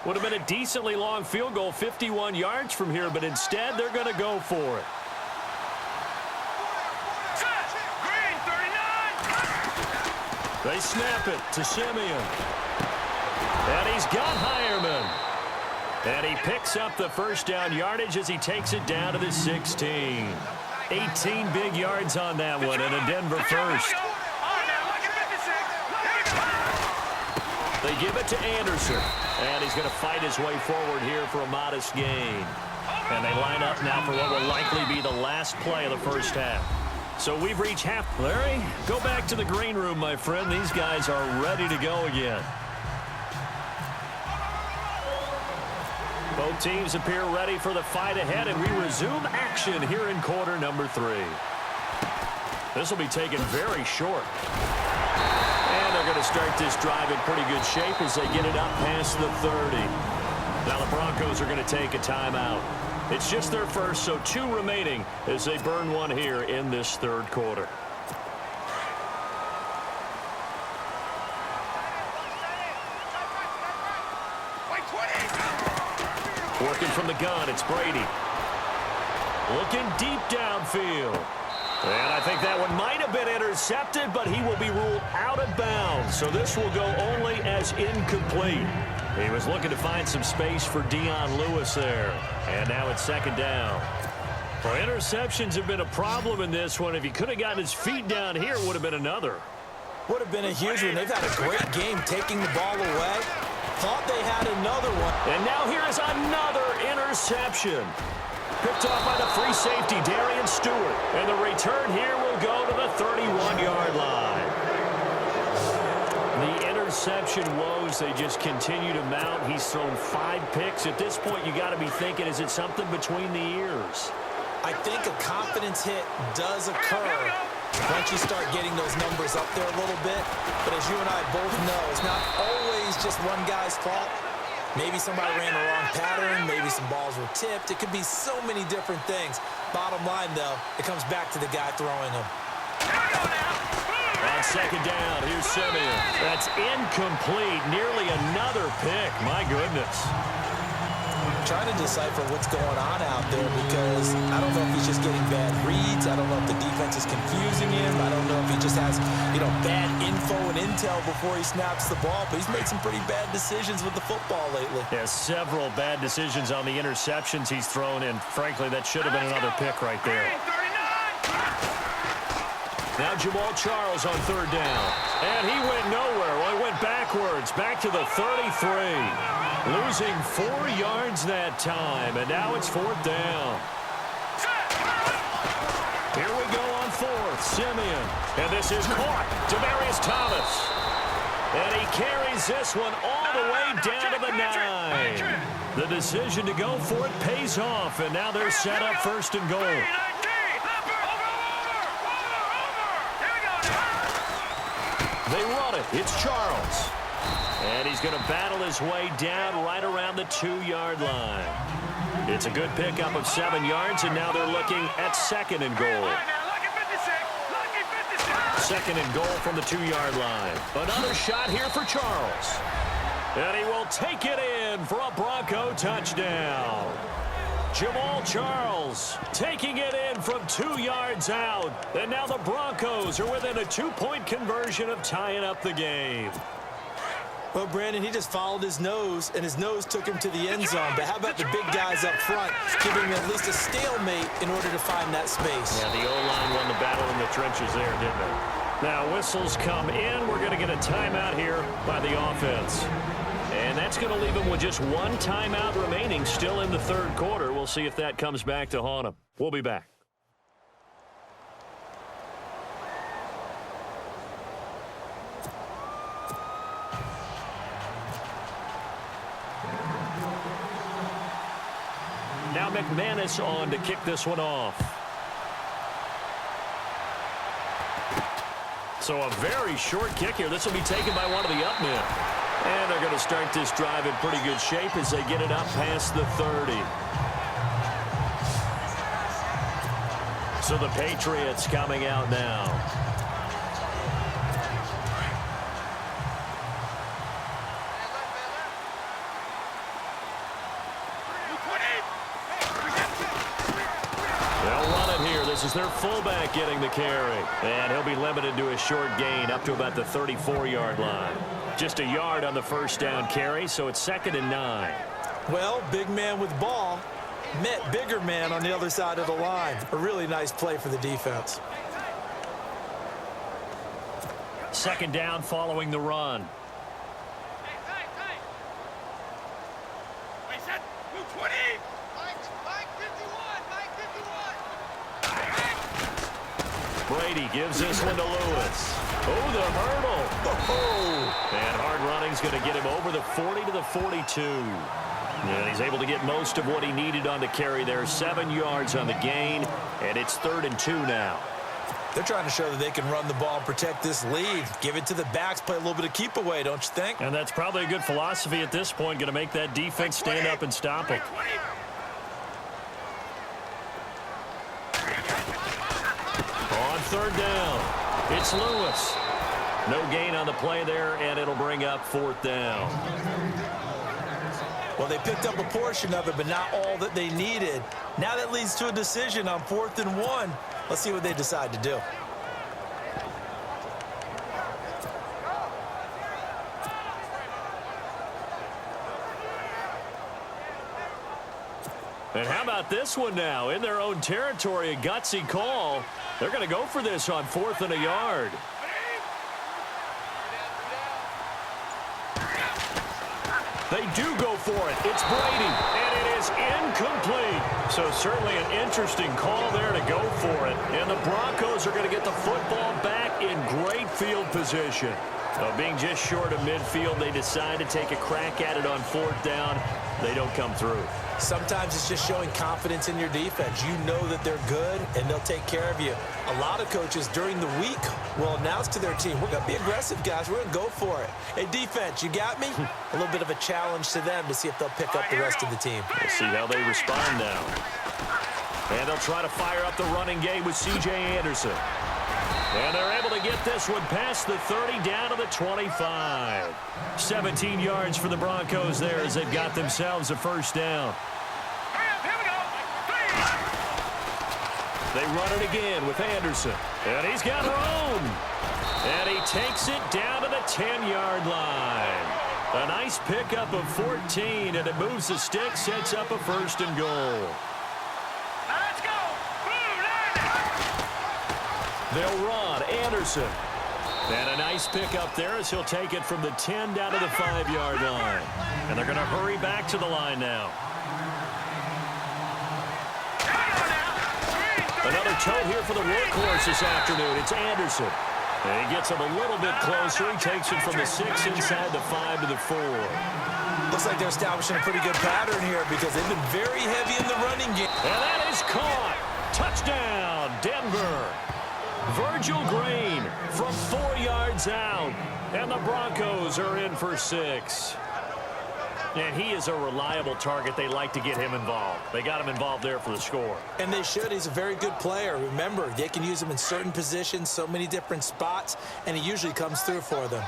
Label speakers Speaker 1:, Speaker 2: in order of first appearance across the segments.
Speaker 1: Would have been a decently long field goal, 51 yards from here, but instead they're going to go for it. They snap it to Simeon. And he's got Hireman. And he picks up the first down yardage as he takes it down to the 16. 18 big yards on that one, and a Denver first. They give it to Anderson. And he's going to fight his way forward here for a modest gain. And they line up now for what will likely be the last play of the first half. So we've reached half. Larry, go back to the green room, my friend. These guys are ready to go again. Both teams appear ready for the fight ahead, and we resume action here in quarter number 3. This will be taken very short. And they're going to start this drive in pretty good shape as they get it up past the 30. Now the Broncos are going to take a timeout. It's just their first, so 2 remaining as they burn one here in this third quarter. Working from the gun, it's Brady. Looking deep downfield. And I think that one might have been intercepted, but he will be ruled out of bounds. So this will go only as incomplete. He was looking to find some space for Dion Lewis there. And now it's second down. Well, interceptions have been a problem in this one. If he could have gotten his feet down here, it would have been another.
Speaker 2: Would have been a huge one. They've had a great game taking the ball away. Thought they had another one.
Speaker 1: And now here is another interception. Picked off by the free safety, Darian Stewart. And the return here will go to the 31-yard line. The interception woes, they just continue to mount. He's thrown 5 picks. At this point, you got to be thinking, is it something between the ears?
Speaker 2: I think a confidence hit does occur once you start getting those numbers up there a little bit. But as you and I both know, it's not always just one guy's fault. Maybe somebody ran the wrong pattern. Maybe some balls were tipped. It could be so many different things. Bottom line, though, it comes back to the guy throwing them.
Speaker 1: On second down, here's Simeon. That's incomplete. Nearly another pick. My goodness.
Speaker 2: Trying to decipher what's going on out there because I don't know if he's just getting bad reads. I don't know if the defense is confusing him. I don't know if he just has, bad info and intel before he snaps the ball. But he's made some pretty bad decisions with the football lately.
Speaker 1: Yeah, several bad decisions on the interceptions he's thrown, and frankly, that should have been another pick right there. Now Jamal Charles on third down. And he went nowhere. Well, he went backwards, back to the 33. Losing 4 yards that time, and now it's fourth down. Here we go on fourth, Simeon. And this is caught. Demaryius Thomas. And he carries this one all the way down to the 9. The decision to go for it pays off, and now they're set up first and goal. They run it. It's Charles. And he's going to battle his way down right around the 2-yard line. It's a good pickup of 7 yards, and now they're looking at second and goal. Second and goal from the 2-yard line. Another shot here for Charles. And he will take it in for a Bronco touchdown. Jamal Charles taking it in from 2 yards out. And now the Broncos are within a 2-point conversion of tying up the game.
Speaker 2: Well, Brandon, he just followed his nose, and his nose took him to the end zone. But how about the big guys up front, giving him at least a stalemate in order to find that space?
Speaker 1: Yeah, the O-line won the battle in the trenches there, didn't it? Now, whistles come in. We're going to get a timeout here by the offense. And that's going to leave him with just 1 timeout remaining still in the third quarter. We'll see if that comes back to haunt him. We'll be back. Now McManus on to kick this one off. So a very short kick here. This will be taken by one of the up men. And they're going to start this drive in pretty good shape as they get it up past the 30. So the Patriots coming out now. Broncos as their fullback getting the carry. And he'll be limited to a short gain up to about the 34-yard line. Just a yard on the first down carry, so it's 2nd and 9.
Speaker 2: Well, big man with ball met bigger man on the other side of the line. A really nice play for the defense.
Speaker 1: 2nd down following the run. Brady gives this one to Lewis. Oh, the hurdle. Oh. And hard running's going to get him over the 40 to the 42. And he's able to get most of what he needed on the carry there. 7 yards on the gain, and it's 3rd and 2 now.
Speaker 2: They're trying to show that they can run the ball and protect this lead. Give it to the backs, play a little bit of keep away, don't you think?
Speaker 1: And that's probably a good philosophy at this point, going to make that defense stand up and stop it. On 3rd down, it's Lewis. No gain on the play there, and it'll bring up 4th down.
Speaker 2: Well, they picked up a portion of it, but not all that they needed. Now that leads to a decision on 4th and 1. Let's see what they decide to do.
Speaker 1: And how about this one now? In their own territory, a gutsy call. They're going to go for this on 4th and a yard. They do go for it. It's Brady, and it is incomplete. So certainly an interesting call there to go for it. And the Broncos are going to get the football back in great field position. Being just short of midfield, they decide to take a crack at it on 4th down. They don't come through.
Speaker 2: Sometimes it's just showing confidence in your defense. You know that they're good, and they'll take care of you. A lot of coaches during the week will announce to their team, we're going to be aggressive, guys. We're going to go for it. Hey, defense, you got me? A little bit of a challenge to them to see if they'll pick up the rest of the team.
Speaker 1: We'll see how they respond now. And they'll try to fire up the running game with C.J. Anderson. And they're able to get this one past the 30 down to the 25. 17 yards for the Broncos there as they've got themselves a first down. They run it again with Anderson. And he's got room. And he takes it down to the 10-yard line. A nice pickup of 14, and it moves the stick, sets up a 1st and goal. They'll run. Anderson. And a nice pickup there as he'll take it from the 10 down to the 5-yard line. And they're going to hurry back to the line now. Another toe here for the workhorse this afternoon. It's Anderson. And he gets him a little bit closer. He takes it from the 6 inside the 5 to the 4.
Speaker 2: Looks like they're establishing a pretty good pattern here because they've been very heavy in the running game.
Speaker 1: And that is caught. Touchdown, Denver. Virgil Green from 4 yards out. And the Broncos are in for 6. And he is a reliable target. They like to get him involved. They got him involved there for the score.
Speaker 2: And they should. He's a very good player. Remember, they can use him in certain positions, so many different spots, and he usually comes through for them.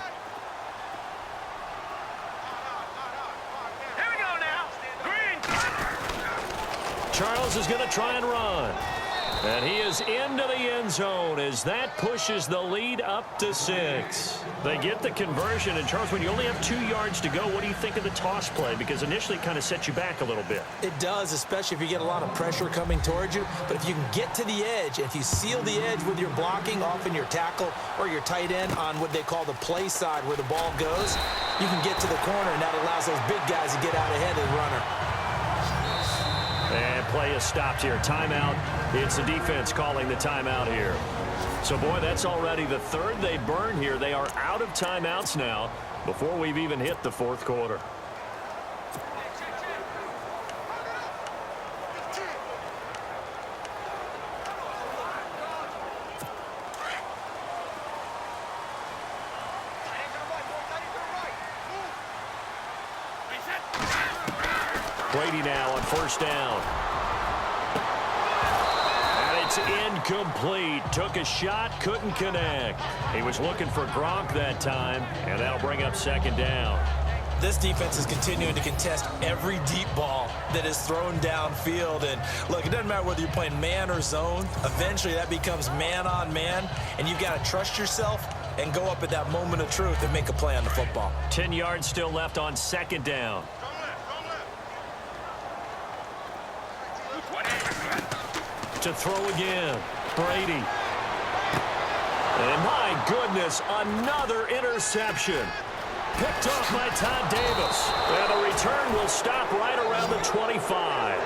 Speaker 3: Here we go now. Green.
Speaker 1: Charles is going to try and run. And he is into the end zone as that pushes the lead up to 6. They get the conversion. And, Charles, when you only have 2 yards to go, what do you think of the toss play? Because initially it kind of sets you back a little bit.
Speaker 2: It does, especially if you get a lot of pressure coming towards you. But if you can get to the edge, if you seal the edge with your blocking, often your tackle or your tight end on what they call the play side where the ball goes, you can get to the corner, and that allows those big guys to get out ahead of the runner.
Speaker 1: And play is stopped here. Timeout. It's the defense calling the timeout here. So, boy, that's already the 3rd they burn here. They are out of timeouts now before we've even hit the 4th quarter. Brady now on 1st down. And it's incomplete. Took a shot, couldn't connect. He was looking for Gronk that time, and that'll bring up 2nd down.
Speaker 2: This defense is continuing to contest every deep ball that is thrown downfield. And look, it doesn't matter whether you're playing man or zone. Eventually that becomes man on man, and you've got to trust yourself and go up at that moment of truth and make a play on the football.
Speaker 1: 10 yards still left on second down. To throw again, Brady. And my goodness, another interception. Picked off by Todd Davis. And the return will stop right around the 25.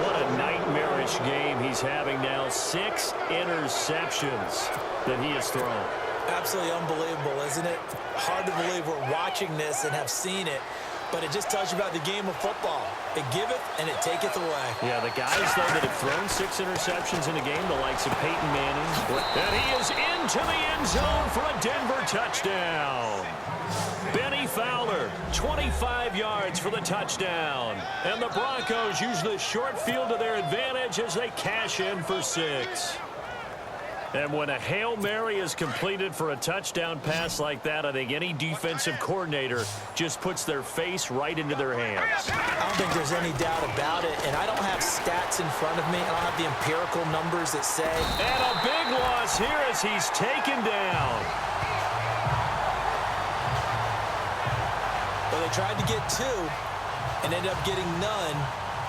Speaker 1: What a nightmarish game he's having now. 6 interceptions that he has thrown.
Speaker 2: Absolutely unbelievable, isn't it? Hard to believe we're watching this and have seen it, but it just tells you about the game of football. It giveth and it taketh away.
Speaker 1: Yeah, the guys, though, that have thrown 6 interceptions in a game, the likes of Peyton Manning. And he is into the end zone for a Denver touchdown. Benny Fowler, 25 yards for the touchdown. And the Broncos use the short field to their advantage as they cash in for 6. And when a Hail Mary is completed for a touchdown pass like that, I think any defensive coordinator just puts their face right into their hands.
Speaker 2: I don't think there's any doubt about it, and I don't have stats in front of me. I don't have the empirical numbers that say.
Speaker 1: And a big loss here as he's taken down.
Speaker 2: Well, they tried to get 2 and ended up getting none,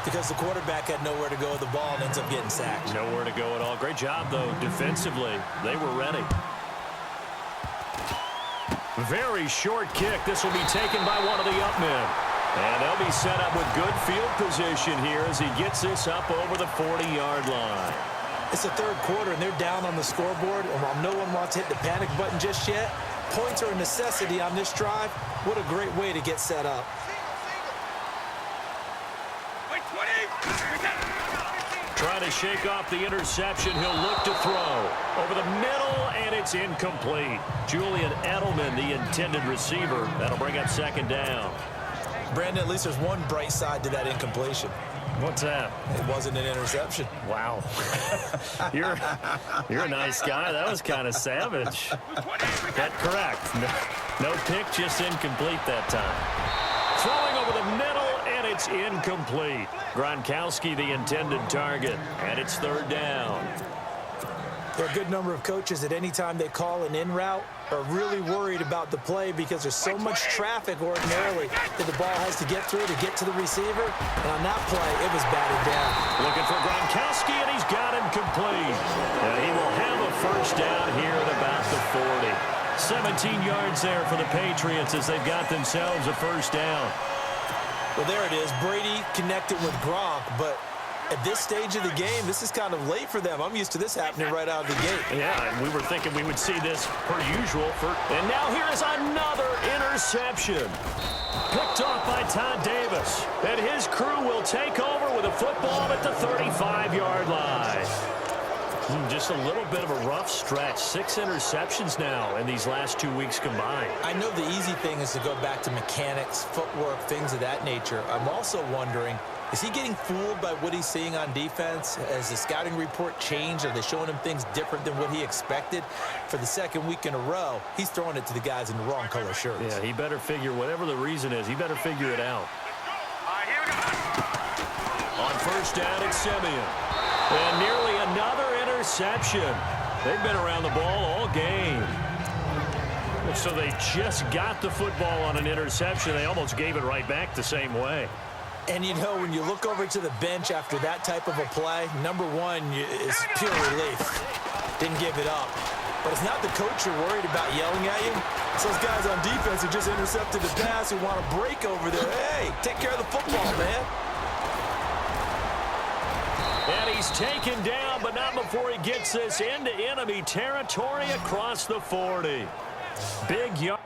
Speaker 2: because the quarterback had nowhere to go with the ball and ends up getting sacked.
Speaker 1: Nowhere to go at all. Great job, though, defensively. They were ready. Very short kick. This will be taken by one of the up men. And they'll be set up with good field position here as he gets this up over the 40-yard line.
Speaker 2: It's the third quarter, and they're down on the scoreboard. And while no one wants to hit the panic button just yet, points are a necessity on this drive. What a great way to get set up.
Speaker 1: Trying to shake off the interception. He'll look to throw. Over the middle, and it's incomplete. Julian Edelman, the intended receiver. That'll bring up second down.
Speaker 2: Brandon, at least there's one bright side to that incompletion.
Speaker 1: What's that?
Speaker 2: It wasn't an interception.
Speaker 1: Wow. You're a nice guy. That was kind of savage. That's correct. No pick, just incomplete that time. Throwing over the middle, and it's incomplete. Gronkowski, the intended target, and it's third down.
Speaker 2: There are a good number of coaches at any time they call an in route are really worried about the play because there's so much traffic ordinarily that the ball has to get through to get to the receiver. And on that play, it was batted down.
Speaker 1: Looking for Gronkowski, and he's got him complete. And he will have a first down here at about the 40. 17 yards there for the Patriots as they've got themselves a first down.
Speaker 2: Well, there it is. Brady connected with Gronk, but at this stage of the game, this is kind of late for them. I'm used to this happening right out of the gate.
Speaker 1: Yeah, and we were thinking we would see this per usual. And now here is another interception. Picked off by Todd Davis. And his crew will take over with a football at the 35-yard line. Just a little bit of a rough stretch. 6 interceptions now in these last 2 weeks combined.
Speaker 2: I know the easy thing is to go back to mechanics, footwork, things of that nature. I'm also wondering, is he getting fooled by what he's seeing on defense? Has the scouting report changed? Are they showing him things different than what he expected? For the second week in a row, he's throwing it to the guys in the wrong color shirts.
Speaker 1: Yeah, he better figure, whatever the reason is, he better figure it out. On first down, it's Simeon. And nearly another interception. They've been around the ball all game. So they just got the football on an interception. They almost gave it right back the same way.
Speaker 2: And, you know, when you look over to the bench after that type of a play, number one is pure relief. Didn't give it up. But it's not the coach you're worried about yelling at you. It's those guys on defense who just intercepted the pass who want to break over there. Hey, take care of the football, man.
Speaker 1: And he's taken down, but not before he gets this into enemy territory across the 40. Big yard.